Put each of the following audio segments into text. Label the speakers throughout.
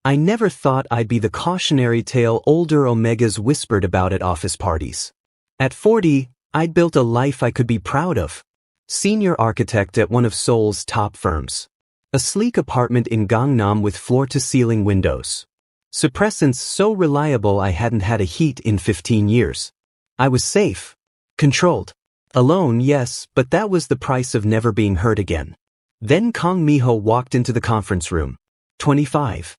Speaker 1: I never thought I'd be the cautionary tale older Omegas whispered about at office parties. At 40, I'd built a life I could be proud of. Senior architect at one of Seoul's top firms. A sleek apartment in Gangnam with floor-to-ceiling windows. Suppressants so reliable I hadn't had a heat in 15 years. I was safe. Controlled. Alone, yes, but that was the price of never being hurt again. Then Kang Mi-ho walked into the conference room. 25.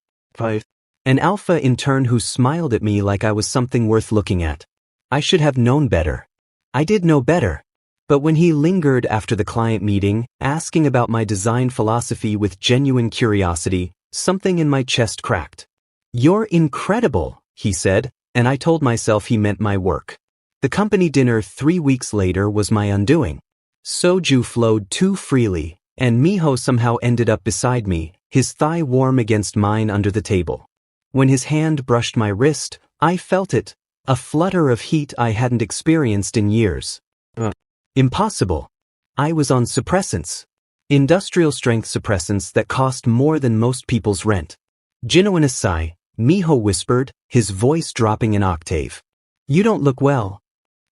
Speaker 1: An alpha intern who smiled at me like I was something worth looking at. I should have known better. I did know better. But when he lingered after the client meeting, asking about my design philosophy with genuine curiosity, something in my chest cracked. "You're incredible," he said, and I told myself he meant my work. The company dinner 3 weeks later was my undoing. Soju flowed too freely, and Mi-ho somehow ended up beside me, his thigh warm against mine under the table. When his hand brushed my wrist, I felt it, a flutter of heat I hadn't experienced in years. Impossible. I was on suppressants. Industrial-strength suppressants that cost more than most people's rent. "Jinoanasai," Mi-ho whispered, his voice dropping an octave. "You don't look well."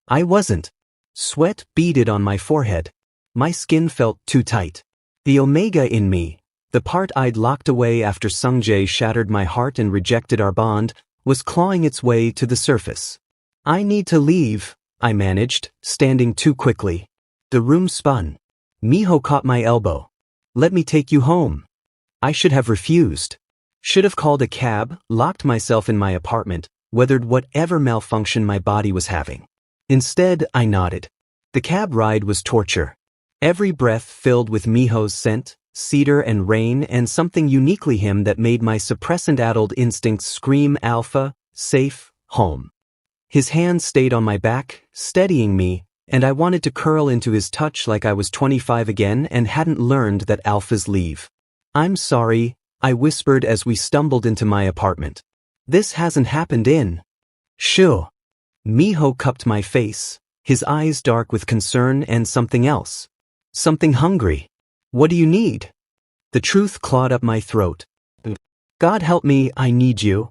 Speaker 1: I wasn't. Sweat beaded on my forehead. My skin felt too tight. The Omega in me, the part I'd locked away after Sungjae shattered my heart and rejected our bond, was clawing its way to the surface. "I need to leave," I managed, standing too quickly. The room spun. Mi-ho caught my elbow. "Let me take you home." I should have refused. Should have called a cab, locked myself in my apartment, weathered whatever malfunction my body was having. Instead, I nodded. The cab ride was torture. Every breath filled with Mi-ho's scent, cedar and rain, and something uniquely him that made my suppressant-addled instincts scream alpha, safe, home. His hand stayed on my back, steadying me, and I wanted to curl into his touch like I was 25 again and hadn't learned that alphas leave. "I'm sorry," I whispered as we stumbled into my apartment. "This hasn't happened in." "Shoo." Mi-ho cupped my face, his eyes dark with concern and something else. "Something hungry. What do you need?" The truth clawed up my throat. "God help me, I need you."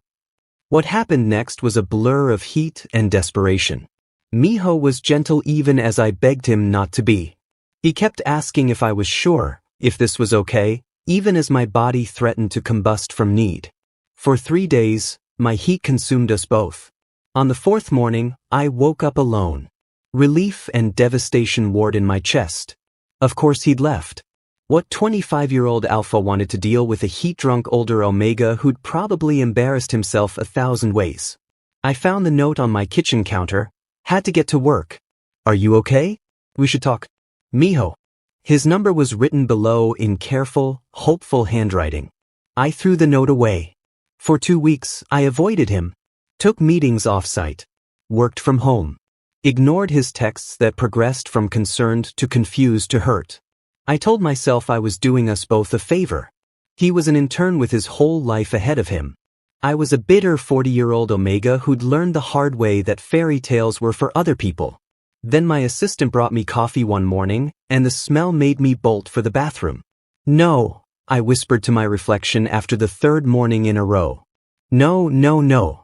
Speaker 1: What happened next was a blur of heat and desperation. Mi-ho was gentle even as I begged him not to be. He kept asking if I was sure, if this was okay, even as my body threatened to combust from need. For 3 days, my heat consumed us both. On the 4th morning, I woke up alone. Relief and devastation warred in my chest. Of course he'd left. What 25-year-old alpha wanted to deal with a heat-drunk older Omega who'd probably embarrassed himself 1,000 ways? I found the note on my kitchen counter. Had to get to work. "Are you okay? We should talk." Mi-ho. His number was written below in careful, hopeful handwriting. I threw the note away. For 2 weeks, I avoided him. Took meetings off-site. Worked from home. Ignored his texts that progressed from concerned to confused to hurt. I told myself I was doing us both a favor. He was an intern with his whole life ahead of him. I was a bitter 40-year-old Omega who'd learned the hard way that fairy tales were for other people. Then my assistant brought me coffee one morning, and the smell made me bolt for the bathroom. "No," I whispered to my reflection after the 3rd morning in a row. "No, no, no."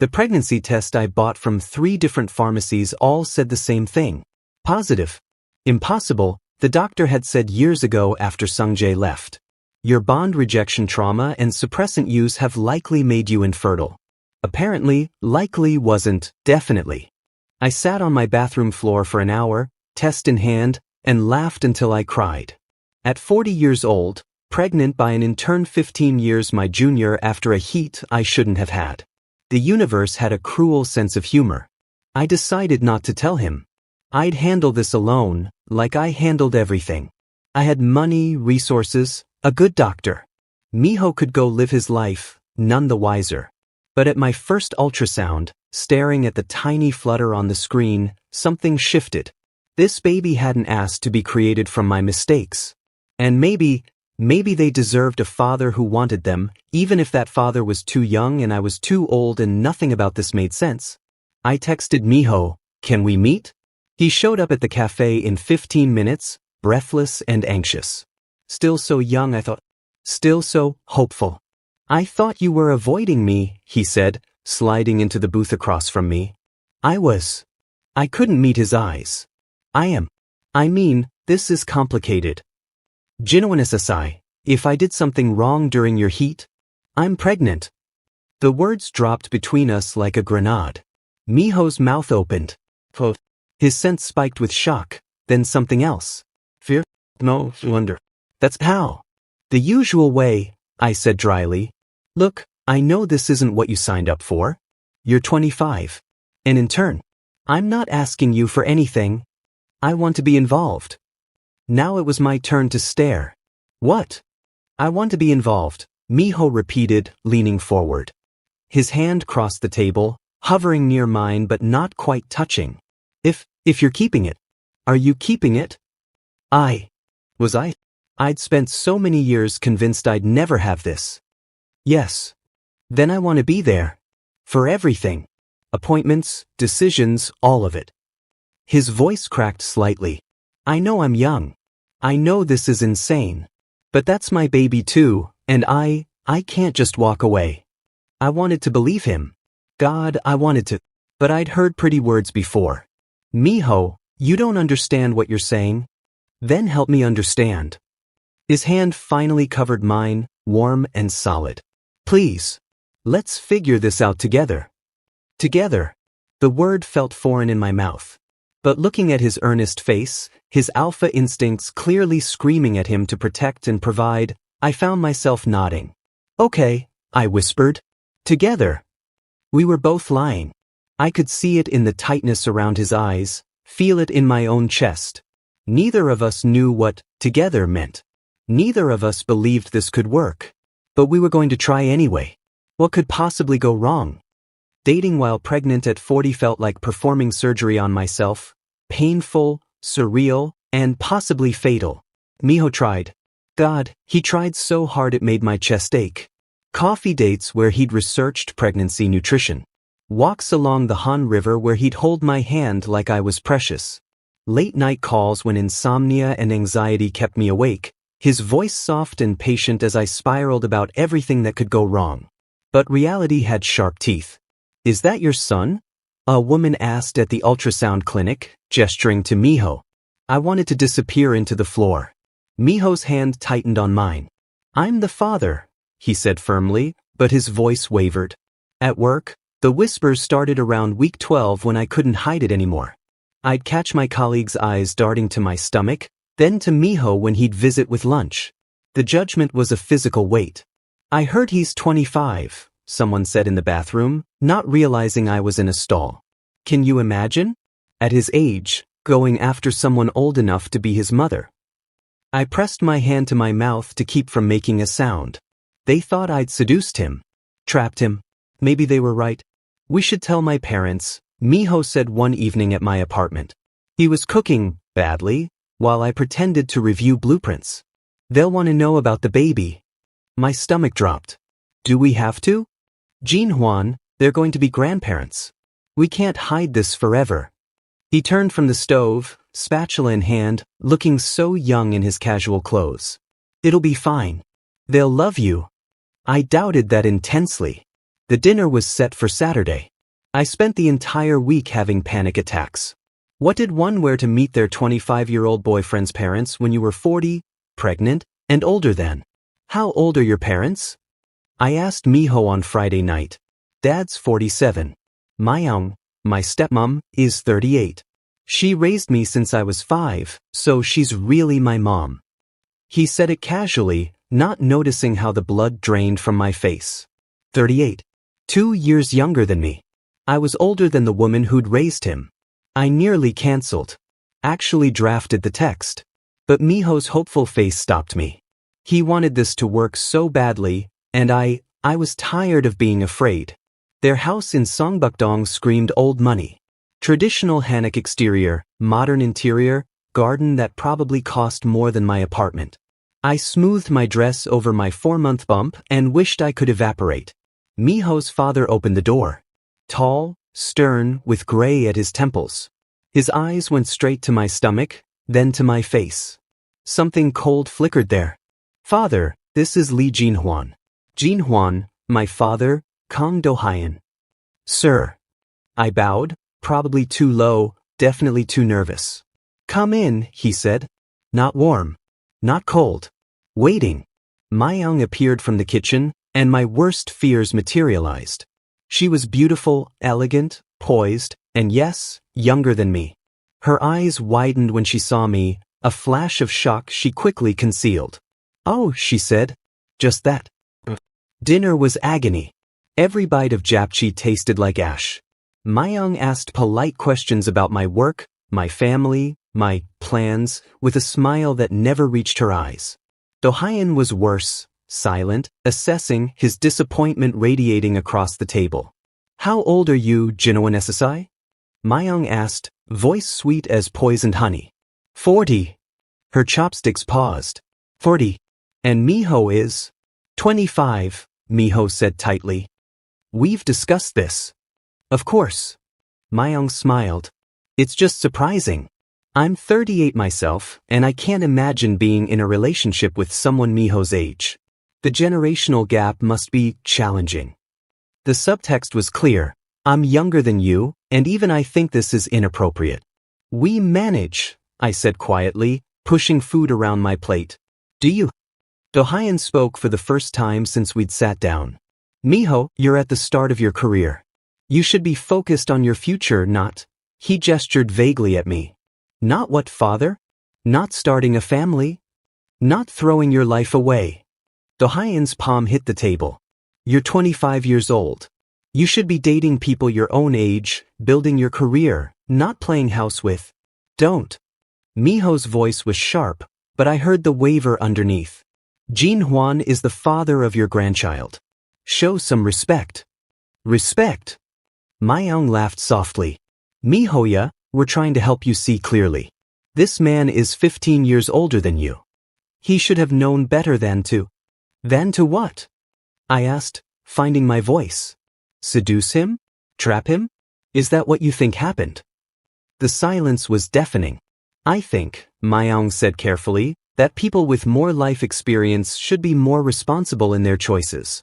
Speaker 1: The pregnancy test I bought from 3 different pharmacies all said the same thing. Positive. Impossible, the doctor had said years ago after Sungjae left. Your bond rejection trauma and suppressant use have likely made you infertile. Apparently, likely wasn't definitely. I sat on my bathroom floor for an hour, test in hand, and laughed until I cried. At 40 years old, pregnant by an intern 15 years my junior after a heat I shouldn't have had. The universe had a cruel sense of humor. I decided not to tell him. I'd handle this alone, like I handled everything. I had money, resources, a good doctor. Mi-ho could go live his life, none the wiser. But at my first ultrasound, staring at the tiny flutter on the screen, something shifted. This baby hadn't asked to be created from my mistakes. And maybe they deserved a father who wanted them, even if that father was too young and I was too old and nothing about this made sense. I texted Mi-ho, "Can we meet?" He showed up at the cafe in 15 minutes, breathless and anxious. Still so young, I thought. Still so hopeful. I thought you were avoiding me, he said, sliding into the booth across from me. I couldn't meet his eyes. This is complicated. Jinwanisasai, if I did something wrong during your heat, I'm pregnant. The words dropped between us like a grenade. Miho's mouth opened. His sense spiked with shock, then something else. Fear? No, wonder. That's how. The usual way, I said dryly. Look, I know this isn't what you signed up for. You're 25. And in turn, I'm not asking you for anything. I want to be involved. Now it was my turn to stare. What? I want to be involved, Miho repeated, leaning forward. His hand crossed the table, hovering near mine but not quite touching. If you're keeping it. Are you keeping it? Was I? I'd spent so many years convinced I'd never have this. Yes. Then I want to be there. For everything. Appointments, decisions, all of it. His voice cracked slightly. I know I'm young. I know this is insane. But that's my baby too, and I can't just walk away. I wanted to believe him. God, I wanted to. But I'd heard pretty words before. Miho, you don't understand what you're saying? Then help me understand. His hand finally covered mine, warm and solid. Please. Let's figure this out together. Together. The word felt foreign in my mouth. But looking at his earnest face, his alpha instincts clearly screaming at him to protect and provide, I found myself nodding. Okay, I whispered. Together. We were both lying. I could see it in the tightness around his eyes, feel it in my own chest. Neither of us knew what together meant. Neither of us believed this could work. But we were going to try anyway. What could possibly go wrong? Dating while pregnant at 40 felt like performing surgery on myself. Painful, surreal, and possibly fatal. Miho tried. God, he tried so hard it made my chest ache. Coffee dates where he'd researched pregnancy nutrition. Walks along the Han River where he'd hold my hand like I was precious. Late night calls when insomnia and anxiety kept me awake, his voice soft and patient as I spiraled about everything that could go wrong. But reality had sharp teeth. Is that your son? A woman asked at the ultrasound clinic, gesturing to Miho. I wanted to disappear into the floor. Miho's hand tightened on mine. I'm the father, he said firmly, but his voice wavered. At work, the whispers started around week 12 when I couldn't hide it anymore. I'd catch my colleagues' eyes darting to my stomach, then to Miho when he'd visit with lunch. The judgment was a physical weight. I heard he's 25, someone said in the bathroom, not realizing I was in a stall. Can you imagine? At his age, going after someone old enough to be his mother. I pressed my hand to my mouth to keep from making a sound. They thought I'd seduced him. Trapped him. Maybe they were right. We should tell my parents, Miho said one evening at my apartment. He was cooking, badly, while I pretended to review blueprints. They'll want to know about the baby. My stomach dropped. Do we have to? Jinhwan, they're going to be grandparents. We can't hide this forever. He turned from the stove, spatula in hand, looking so young in his casual clothes. It'll be fine. They'll love you. I doubted that intensely. The dinner was set for Saturday. I spent the entire week having panic attacks. What did one wear to meet their 25-year-old boyfriend's parents when you were 40, pregnant, and older than? How old are your parents? I asked Miho on Friday night. Dad's 47. Mayong, my stepmom, is 38. She raised me since I was 5, so she's really my mom. He said it casually, not noticing how the blood drained from my face. 38. 2 years younger than me. I was older than the woman who'd raised him. I nearly canceled. Actually drafted the text. But Miho's hopeful face stopped me. He wanted this to work so badly, and I was tired of being afraid. Their house in Songbukdong screamed old money. Traditional Hanok exterior, modern interior, garden that probably cost more than my apartment. I smoothed my dress over my 4-month bump and wished I could evaporate. Miho's father opened the door. Tall, stern, with gray at his temples. His eyes went straight to my stomach, then to my face. Something cold flickered there. Father, this is Lee Jinhwan. Jin Huan, my father, Kang Do-hyun. Sir. I bowed, probably too low, definitely too nervous. Come in, he said. Not warm. Not cold. Waiting. Myung appeared from the kitchen, and my worst fears materialized. She was beautiful, elegant, poised, and yes, younger than me. Her eyes widened when she saw me, a flash of shock she quickly concealed. Oh, she said. Just that. Dinner was agony. Every bite of japchae tasted like ash. Myung asked polite questions about my work, my family, my plans, with a smile that never reached her eyes. Do-hyun was worse, silent, assessing, his disappointment radiating across the table. How old are you, Jinwon SSI? Myung asked, voice sweet as poisoned honey. 40. Her chopsticks paused. 40. And Miho is? 25, Miho said tightly. We've discussed this. Of course. Myung smiled. It's just surprising. I'm 38 myself, and I can't imagine being in a relationship with someone Miho's age. The generational gap must be challenging. The subtext was clear. I'm younger than you, and even I think this is inappropriate. We manage, I said quietly, pushing food around my plate. Do you? Do-hyun spoke for the first time since we'd sat down. Miho, you're at the start of your career. You should be focused on your future, not. He gestured vaguely at me. Not what, father? Not starting a family? Not throwing your life away. Do-hyun's palm hit the table. You're 25 years old. You should be dating people your own age, building your career, not playing house with. Don't. Miho's voice was sharp, but I heard the waver underneath. Jin Huan is the father of your grandchild. Show some respect. Respect? Myung laughed softly. Miho-ya, we're trying to help you see clearly. This man is 15 years older than you. He should have known better than to. Than to what? I asked, finding my voice. Seduce him? Trap him? Is that what you think happened? The silence was deafening. I think, Myung said carefully, that people with more life experience should be more responsible in their choices.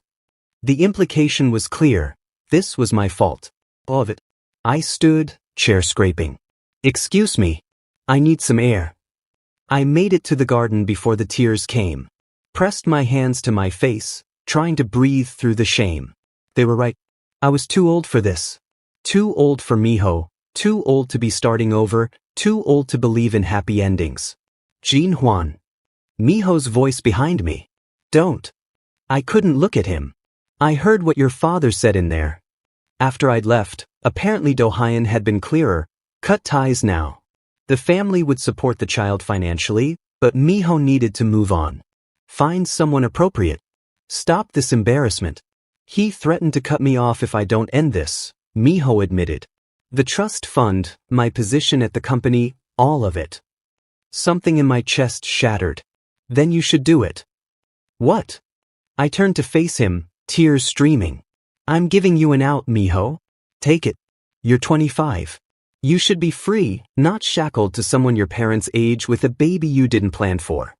Speaker 1: The implication was clear. This was my fault. All of it. I stood, chair scraping. Excuse me. I need some air. I made it to the garden before the tears came. Pressed my hands to my face, trying to breathe through the shame. They were right. I was too old for this. Too old for Miho, too old to be starting over, too old to believe in happy endings. Jin Huan. Miho's voice behind me. Don't. I couldn't look at him. I heard what your father said in there. After I'd left, apparently Do-hyun had been clearer. Cut ties now. The family would support the child financially, but Miho needed to move on. Find someone appropriate. Stop this embarrassment. He threatened to cut me off if I don't end this, Miho admitted. The trust fund, my position at the company, all of it. Something in my chest shattered. Then you should do it. What? I turned to face him, tears streaming. I'm giving you an out, Miho. Take it. You're 25. You should be free, not shackled to someone your parents' age with a baby you didn't plan for.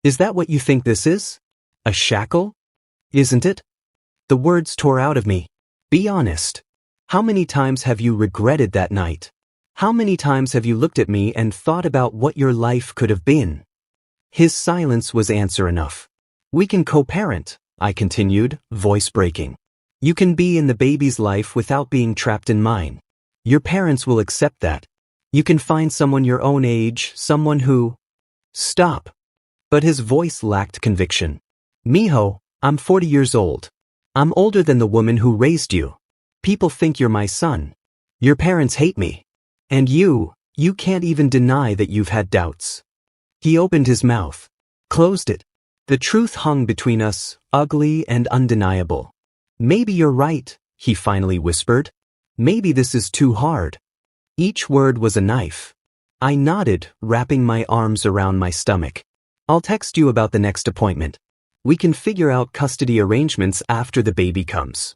Speaker 1: Is that what you think this is? A shackle? Isn't it? The words tore out of me. Be honest. How many times have you regretted that night? How many times have you looked at me and thought about what your life could have been? His silence was answer enough. We can co-parent, I continued, voice breaking. You can be in the baby's life without being trapped in mine. Your parents will accept that. You can find someone your own age, someone who... Stop. But his voice lacked conviction. Miho, I'm 40 years old. I'm older than the woman who raised you. People think you're my son. Your parents hate me. And you can't even deny that you've had doubts. He opened his mouth. Closed it. The truth hung between us, ugly and undeniable. Maybe you're right, he finally whispered. Maybe this is too hard. Each word was a knife. I nodded, wrapping my arms around my stomach. I'll text you about the next appointment. We can figure out custody arrangements after the baby comes.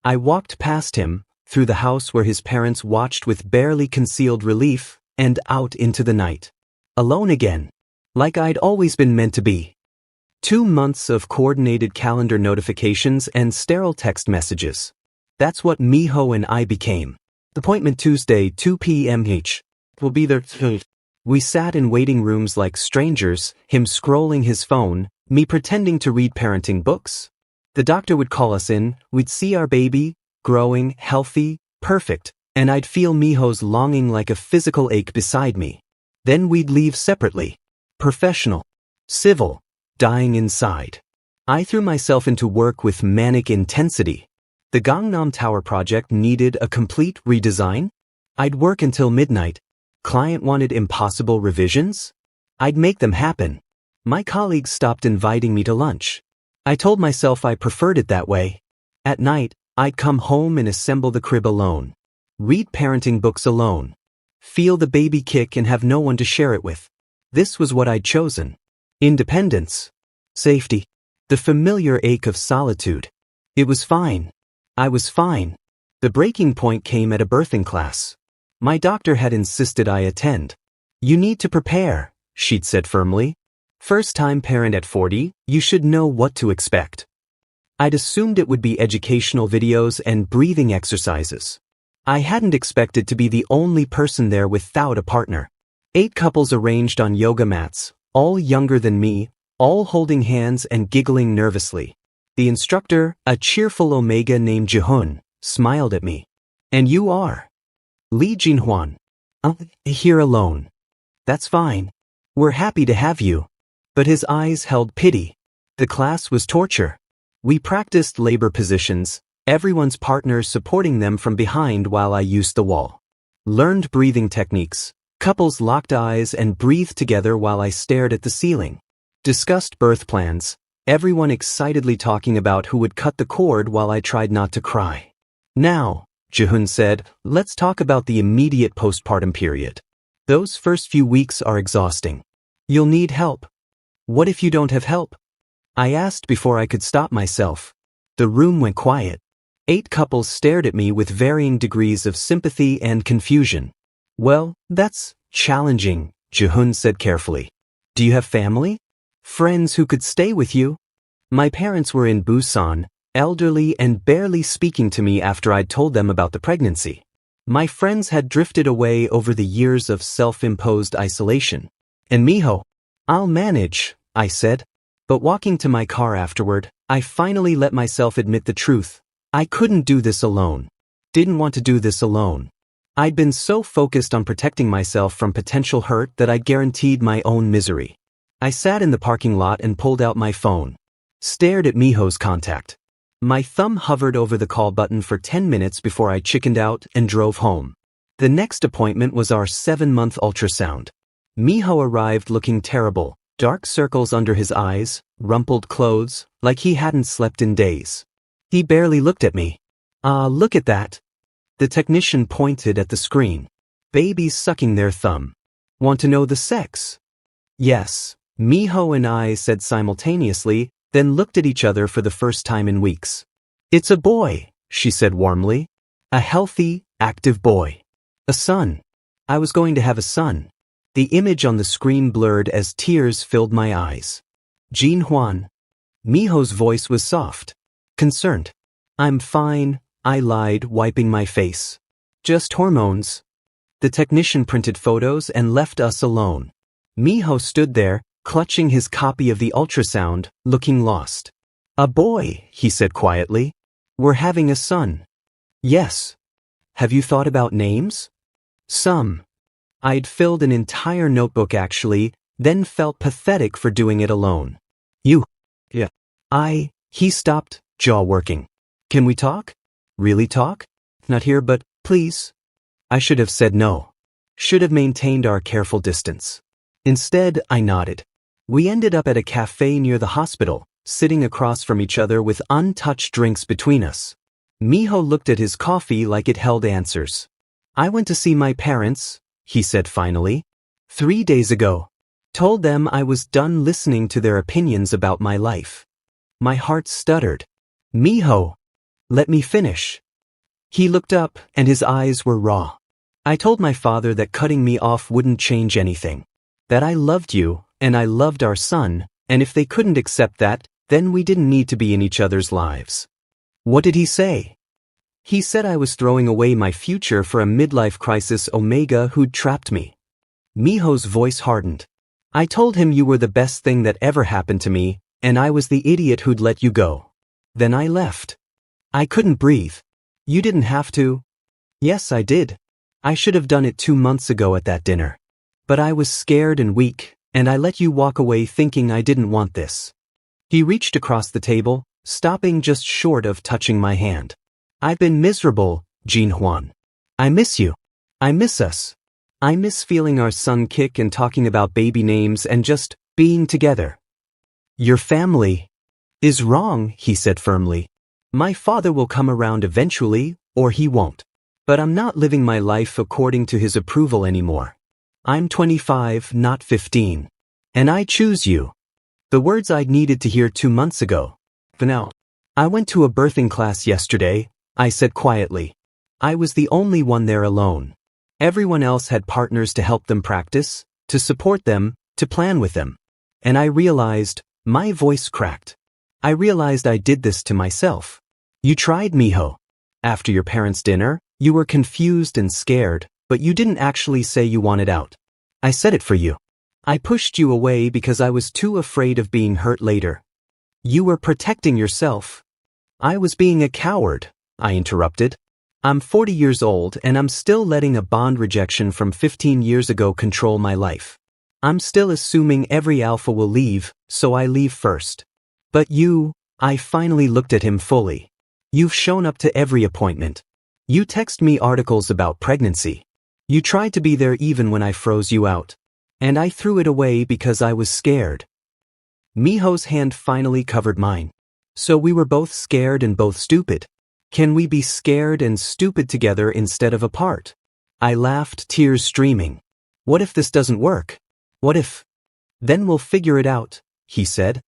Speaker 1: I walked past him, through the house where his parents watched with barely concealed relief, and out into the night. Alone again. Like I'd always been meant to be. 2 months of coordinated calendar notifications and sterile text messages. That's what Miho and I became. Appointment Tuesday, 2 p.m. each. We'll be there. We sat in waiting rooms like strangers, him scrolling his phone, me pretending to read parenting books. The doctor would call us in, we'd see our baby, growing, healthy, perfect, and I'd feel Miho's longing like a physical ache beside me. Then we'd leave separately. Professional. Civil. Dying inside. I threw myself into work with manic intensity. The Gangnam Tower project needed a complete redesign. I'd work until midnight. Client wanted impossible revisions. I'd make them happen. My colleagues stopped inviting me to lunch. I told myself I preferred it that way. At night, I'd come home and assemble the crib alone. Read parenting books alone. Feel the baby kick and have no one to share it with. This was what I'd chosen. Independence. Safety. The familiar ache of solitude. It was fine. I was fine. The breaking point came at a birthing class. My doctor had insisted I attend. You need to prepare, she'd said firmly. First-time parent at 40, you should know what to expect. I'd assumed it would be educational videos and breathing exercises. I hadn't expected to be the only person there without a partner. 8 couples arranged on yoga mats, all younger than me, all holding hands and giggling nervously. The instructor, a cheerful Omega named Jihun, smiled at me. And you are? Lee Jinhwan. Here alone. That's fine. We're happy to have you. But his eyes held pity. The class was torture. We practiced labor positions, everyone's partner supporting them from behind while I used the wall. Learned breathing techniques. Couples locked eyes and breathed together while I stared at the ceiling. Discussed birth plans, everyone excitedly talking about who would cut the cord while I tried not to cry. Now, Jihun said, let's talk about the immediate postpartum period. Those first few weeks are exhausting. You'll need help. What if you don't have help? I asked before I could stop myself. The room went quiet. 8 couples stared at me with varying degrees of sympathy and confusion. Well, that's challenging, Jihun said carefully. Do you have family? Friends who could stay with you? My parents were in Busan, elderly and barely speaking to me after I'd told them about the pregnancy. My friends had drifted away over the years of self-imposed isolation. And Miho, I'll manage, I said. But walking to my car afterward, I finally let myself admit the truth. I couldn't do this alone. Didn't want to do this alone. I'd been so focused on protecting myself from potential hurt that I'd guaranteed my own misery. I sat in the parking lot and pulled out my phone. Stared at Miho's contact. My thumb hovered over the call button for 10 minutes before I chickened out and drove home. The next appointment was our 7-month ultrasound. Miho arrived looking terrible, dark circles under his eyes, rumpled clothes, like he hadn't slept in days. He barely looked at me. Look at that. The technician pointed at the screen. Babies sucking their thumb. Want to know the sex? Yes, Miho and I said simultaneously, then looked at each other for the first time in weeks. It's a boy, she said warmly. A healthy, active boy. A son. I was going to have a son. The image on the screen blurred as tears filled my eyes. Jinhwan. Miho's voice was soft. Concerned. I'm fine, I lied, wiping my face. Just hormones. The technician printed photos and left us alone. Miho stood there, clutching his copy of the ultrasound, looking lost. A boy, he said quietly. We're having a son. Yes. Have you thought about names? Some. I'd filled an entire notebook actually, then felt pathetic for doing it alone. You. Yeah. He stopped, jaw working. Can we talk? Really talk? Not here, but please. I should have said no. Should have maintained our careful distance. Instead, I nodded. We ended up at a cafe near the hospital, sitting across from each other with untouched drinks between us. Miho looked at his coffee like it held answers. I went to see my parents, he said finally. 3 days ago. Told them I was done listening to their opinions about my life. My heart stuttered. Miho, let me finish. He looked up and his eyes were raw. I told my father that cutting me off wouldn't change anything. That I loved you, and I loved our son, And if they couldn't accept that, then we didn't need to be in each other's lives. What did he say? He said I was throwing away my future for a midlife crisis Omega who'd trapped me. Miho's voice hardened. I told him you were the best thing that ever happened to me, and I was the idiot who'd let you go. Then I left. I couldn't breathe. You didn't have to. Yes, I did. I should have done it 2 months ago at that dinner. But I was scared and weak, and I let you walk away thinking I didn't want this. He reached across the table, stopping just short of touching my hand. I've been miserable, Jinhwan. I miss you. I miss us. I miss feeling our son kick and talking about baby names and just being together. Your family is wrong, he said firmly. My father will come around eventually, or he won't. But I'm not living my life according to his approval anymore. I'm 25, not 15. And I choose you. The words I'd needed to hear 2 months ago. For now, I went to a birthing class yesterday, I said quietly. I was the only one there alone. Everyone else had partners to help them practice, to support them, to plan with them. And I realized, my voice cracked. I realized I did this to myself. You tried, Miho. After your parents' dinner, you were confused and scared, but you didn't actually say you wanted out. I said it for you. I pushed you away because I was too afraid of being hurt later. You were protecting yourself. I was being a coward, I interrupted. I'm 40 years old and I'm still letting a bond rejection from 15 years ago control my life. I'm still assuming every alpha will leave, so I leave first. But you, I finally looked at him fully. You've shown up to every appointment. You text me articles about pregnancy. You tried to be there even when I froze you out. And I threw it away because I was scared. Miho's hand finally covered mine. So we were both scared and both stupid. Can we be scared and stupid together instead of apart? I laughed, tears streaming. What if this doesn't work? What if? Then we'll figure it out, he said.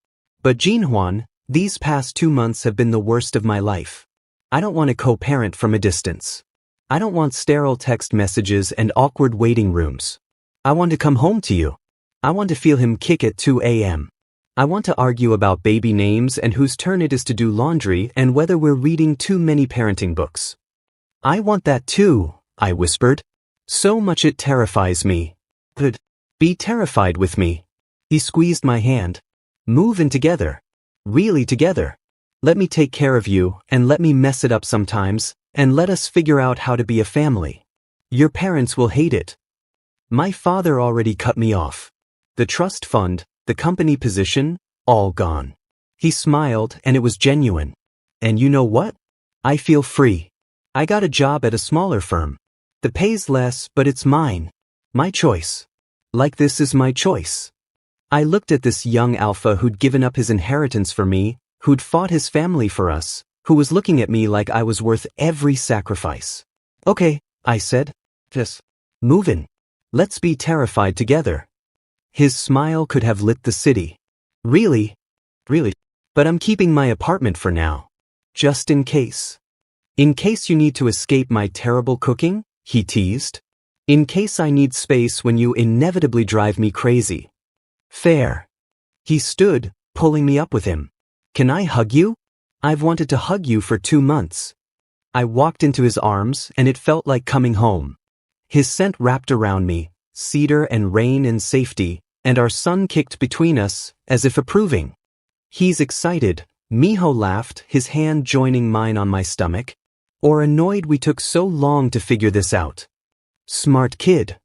Speaker 1: But Jinhwan, these past 2 months have been the worst of my life. I don't want to co-parent from a distance. I don't want sterile text messages and awkward waiting rooms. I want to come home to you. I want to feel him kick at 2 a.m. I want to argue about baby names and whose turn it is to do laundry and whether we're reading too many parenting books. I want that too, I whispered. So much it terrifies me. Good. Be terrified with me. He squeezed my hand. Move in together. Really together. Let me take care of you and let me mess it up sometimes and let us figure out how to be a family. Your parents will hate it. My father already cut me off. The trust fund, the company position, all gone. He smiled and it was genuine. And you know what? I feel free. I got a job at a smaller firm. The pay's less, but it's mine. My choice. Like this is my choice. I looked at this young alpha who'd given up his inheritance for me, who'd fought his family for us, who was looking at me like I was worth every sacrifice. Okay, I said. Just move in. Let's be terrified together. His smile could have lit the city. Really? Really? But I'm keeping my apartment for now. Just in case. In case you need to escape my terrible cooking, he teased. In case I need space when you inevitably drive me crazy. Fair. He stood, pulling me up with him. Can I hug you? I've wanted to hug you for 2 months. I walked into his arms and it felt like coming home. His scent wrapped around me, cedar and rain and safety, and our son kicked between us, as if approving. He's excited, Miho laughed, his hand joining mine on my stomach. Or annoyed we took so long to figure this out. Smart kid.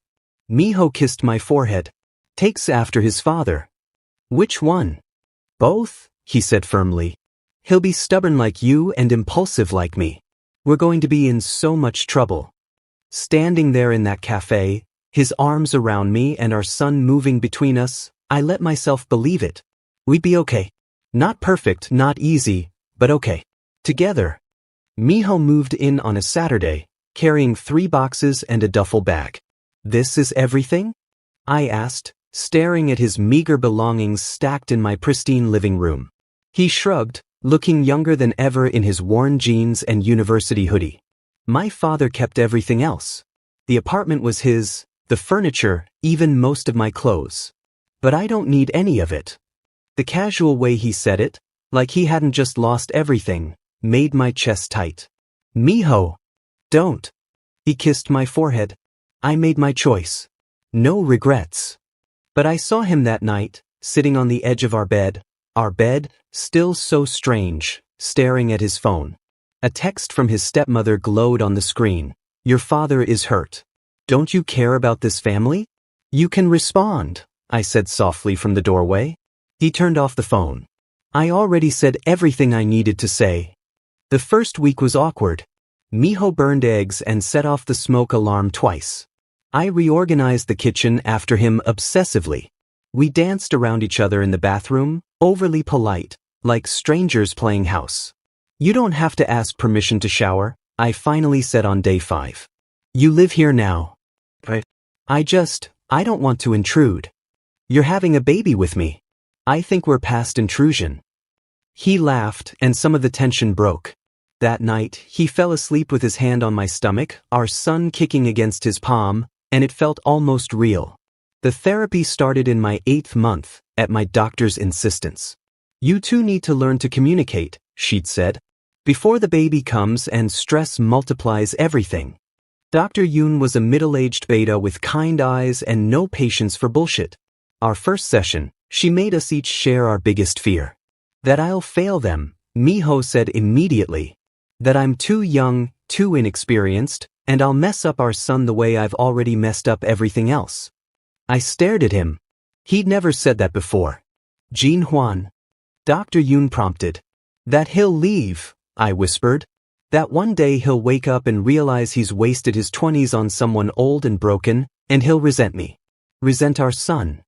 Speaker 1: Miho kissed my forehead. Takes after his father. Which one? Both, he said firmly. He'll be stubborn like you and impulsive like me. We're going to be in so much trouble. Standing there in that cafe, his arms around me and our son moving between us, I let myself believe it. We'd be okay. Not perfect, not easy, but okay. Together. Miho moved in on a Saturday, carrying 3 boxes and a duffel bag. This is everything? I asked, staring at his meager belongings stacked in my pristine living room. He shrugged, looking younger than ever in his worn jeans and university hoodie. My father kept everything else. The apartment was his, the furniture, even most of my clothes. But I don't need any of it. The casual way he said it, like he hadn't just lost everything, made my chest tight. Miho! Don't! He kissed my forehead. I made my choice. No regrets. But I saw him that night, sitting on the edge of our bed, still so strange, staring at his phone. A text from his stepmother glowed on the screen. Your father is hurt. Don't you care about this family? You can respond, I said softly from the doorway. He turned off the phone. I already said everything I needed to say. The first week was awkward. Miho burned eggs and set off the smoke alarm twice. I reorganized the kitchen after him obsessively. We danced around each other in the bathroom, overly polite, like strangers playing house. You don't have to ask permission to shower, I finally said on day 5. You live here now.
Speaker 2: Right.
Speaker 1: I don't want to intrude. You're having a baby with me. I think we're past intrusion. He laughed and some of the tension broke. That night, he fell asleep with his hand on my stomach, our son kicking against his palm, and it felt almost real. The therapy started in my 8th month, at my doctor's insistence. You two need to learn to communicate, she'd said, before the baby comes and stress multiplies everything. Dr. Yoon was a middle-aged beta with kind eyes and no patience for bullshit. Our first session, she made us each share our biggest fear. That I'll fail them, Miho said immediately. That I'm too young, too inexperienced, and I'll mess up our son the way I've already messed up everything else. I stared at him. He'd never said that before. Jin Hwan. Dr. Yoon prompted. That he'll leave, I whispered. That one day he'll wake up and realize he's wasted his 20s on someone old and broken, and he'll resent me. Resent our son.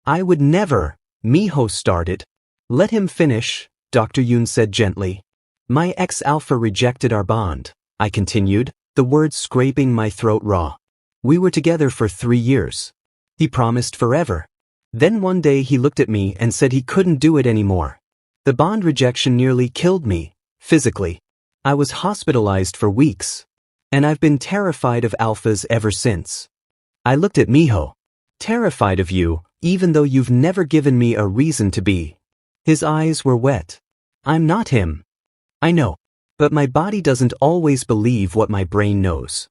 Speaker 1: I would never, Miho started. Let him finish, Dr. Yoon said gently. My ex-alpha rejected our bond, I continued, the words scraping my throat raw. We were together for 3 years. He promised forever. Then one day he looked at me and said he couldn't do it anymore. The bond rejection nearly killed me, physically. I was hospitalized for weeks. And I've been terrified of alphas ever since. I looked at Miho. Terrified of you, even though you've never given me a reason to be. His eyes were wet. I'm not him. I know. But my body doesn't always believe what my brain knows.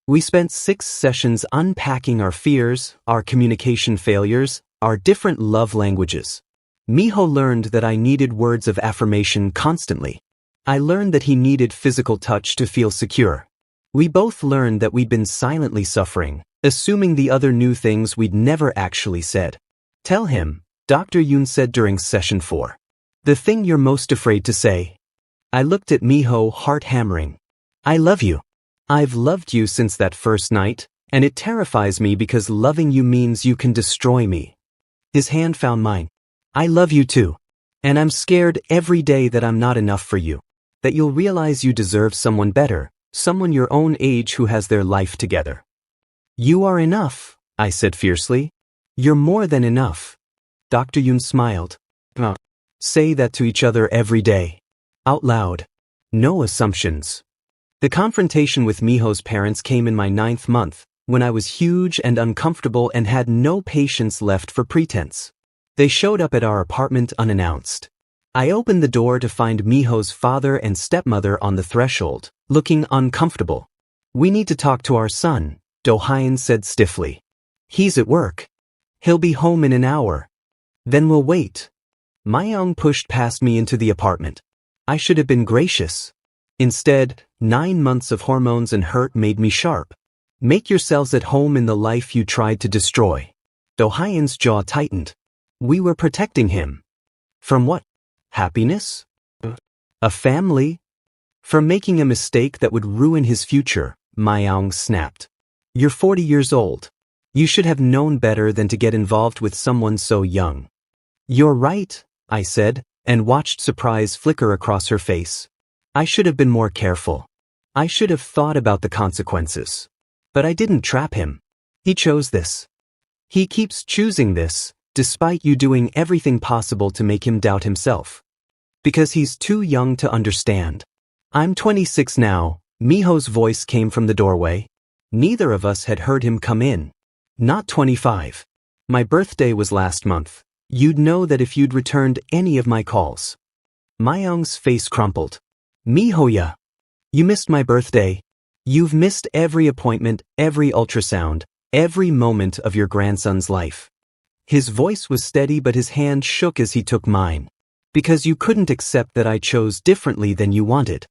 Speaker 1: We spent 6 sessions unpacking our fears, our communication failures, our different love languages. Miho learned that I needed words of affirmation constantly. I learned that he needed physical touch to feel secure. We both learned that we'd been silently suffering, assuming the other knew things we'd never actually said. Tell him, Dr. Yoon said during session 4. The thing you're most afraid to say. I looked at Miho, heart hammering. I love you. I've loved you since that first night, and it terrifies me because loving you means you can destroy me. His hand found mine. I love you too. And I'm scared every day that I'm not enough for you. That you'll realize you deserve someone better, someone your own age who has their life together. You are enough, I said fiercely. You're more than enough. Dr. Yoon smiled. Say that to each other every day. Out loud. No assumptions. The confrontation with Miho's parents came in my 9th month, when I was huge and uncomfortable and had no patience left for pretense. They showed up at our apartment unannounced. I opened the door to find Miho's father and stepmother on the threshold, looking uncomfortable. We need to talk to our son, Do-hyun said stiffly. He's at work. He'll be home in an hour. Then we'll wait. Myung pushed past me into the apartment. I should have been gracious. Instead, 9 months of hormones and hurt made me sharp. Make yourselves at home in the life you tried to destroy. Do-hyun's jaw tightened. We were protecting him. From what? Happiness? A family? From making a mistake that would ruin his future, Myung snapped. You're 40 years old. You should have known better than to get involved with someone so young. You're right, I said, and watched surprise flicker across her face. I should have been more careful. I should have thought about the consequences. But I didn't trap him. He chose this. He keeps choosing this, despite you doing everything possible to make him doubt himself. Because he's too young to understand. I'm 26 now, Miho's voice came from the doorway. Neither of us had heard him come in. Not 25. My birthday was last month. You'd know that if you'd returned any of my calls. Myung's face crumpled. Mihoya. You missed my birthday. You've missed every appointment, every ultrasound, every moment of your grandson's life. His voice was steady but his hand shook as he took mine. Because you couldn't accept that I chose differently than you wanted.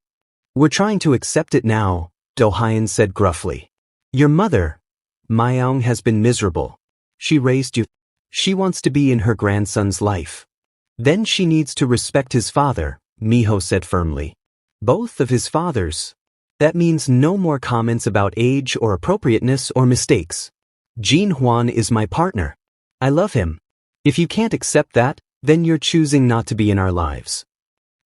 Speaker 1: We're trying to accept it now, Do-hyun said gruffly. Your mother, Myung, has been miserable. She raised you. She wants to be in her grandson's life. Then she needs to respect his father, Miho said firmly. Both of his fathers. That means no more comments about age or appropriateness or mistakes. Jin Hwan is my partner. I love him. If you can't accept that, then you're choosing not to be in our lives.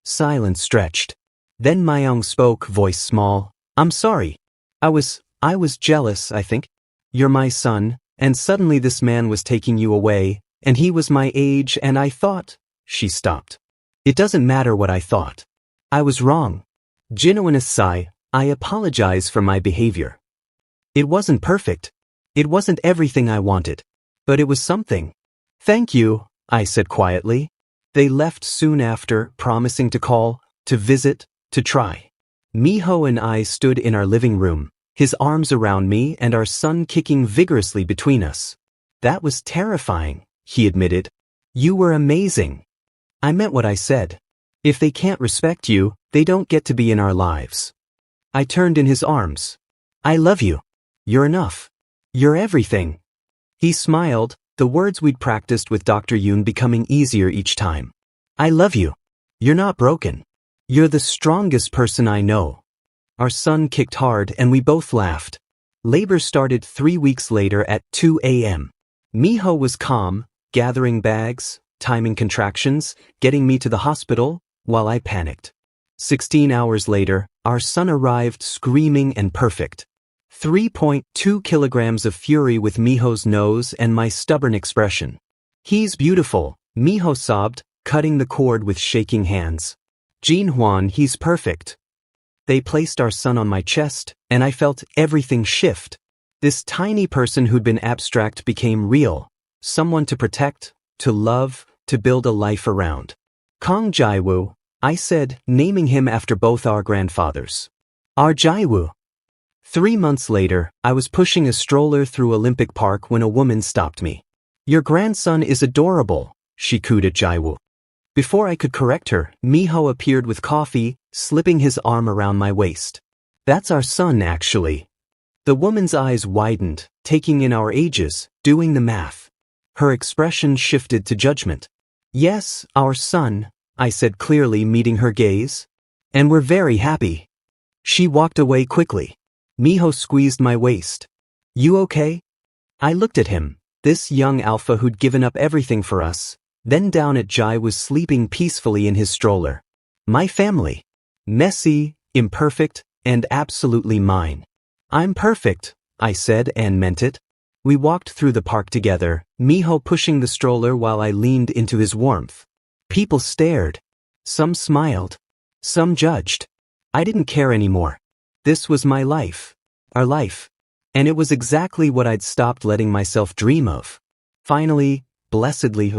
Speaker 1: Silence stretched. Then Myung spoke, voice small. I'm sorry. I was jealous, I think. You're my son, and suddenly this man was taking you away, and he was my age and I thought. She stopped. It doesn't matter what I thought. I was wrong. Genuine aside, I apologize for my behavior. It wasn't perfect. It wasn't everything I wanted. But it was something. Thank you, I said quietly. They left soon after, promising to call, to visit, to try. Miho and I stood in our living room, his arms around me and our son kicking vigorously between us. That was terrifying, he admitted. You were amazing. I meant what I said. If they can't respect you, they don't get to be in our lives. I turned in his arms. I love you. You're enough. You're everything. He smiled, the words we'd practiced with Dr. Yoon becoming easier each time. I love you. You're not broken. You're the strongest person I know. Our son kicked hard and we both laughed. Labor started 3 weeks later at 2 a.m. Miho was calm, gathering bags, timing contractions, getting me to the hospital, while I panicked. 16 hours later, our son arrived screaming and perfect. 3.2 kilograms of fury with Miho's nose and my stubborn expression. He's beautiful, Miho sobbed, cutting the cord with shaking hands. Jin Hwan, he's perfect. They placed our son on my chest, and I felt everything shift. This tiny person who'd been abstract became real, someone to protect, to love, to build a life around. Kong Jaiwoo, I said, naming him after both our grandfathers. Our Jaiwoo. 3 months later, I was pushing a stroller through Olympic Park when a woman stopped me. Your grandson is adorable, she cooed at Jaiwoo. Before I could correct her, Miho appeared with coffee, slipping his arm around my waist. That's our son, actually. The woman's eyes widened, taking in our ages, doing the math. Her expression shifted to judgment. Yes, our son, I said clearly, meeting her gaze. And we're very happy. She walked away quickly. Miho squeezed my waist. You okay? I looked at him, this young alpha who'd given up everything for us. Then down at Jai was sleeping peacefully in his stroller. My family. Messy, imperfect, and absolutely mine. I'm perfect, I said and meant it. We walked through the park together, Miho pushing the stroller while I leaned into his warmth. People stared. Some smiled. Some judged. I didn't care anymore. This was my life. Our life. And it was exactly what I'd stopped letting myself dream of. Finally, blessedly,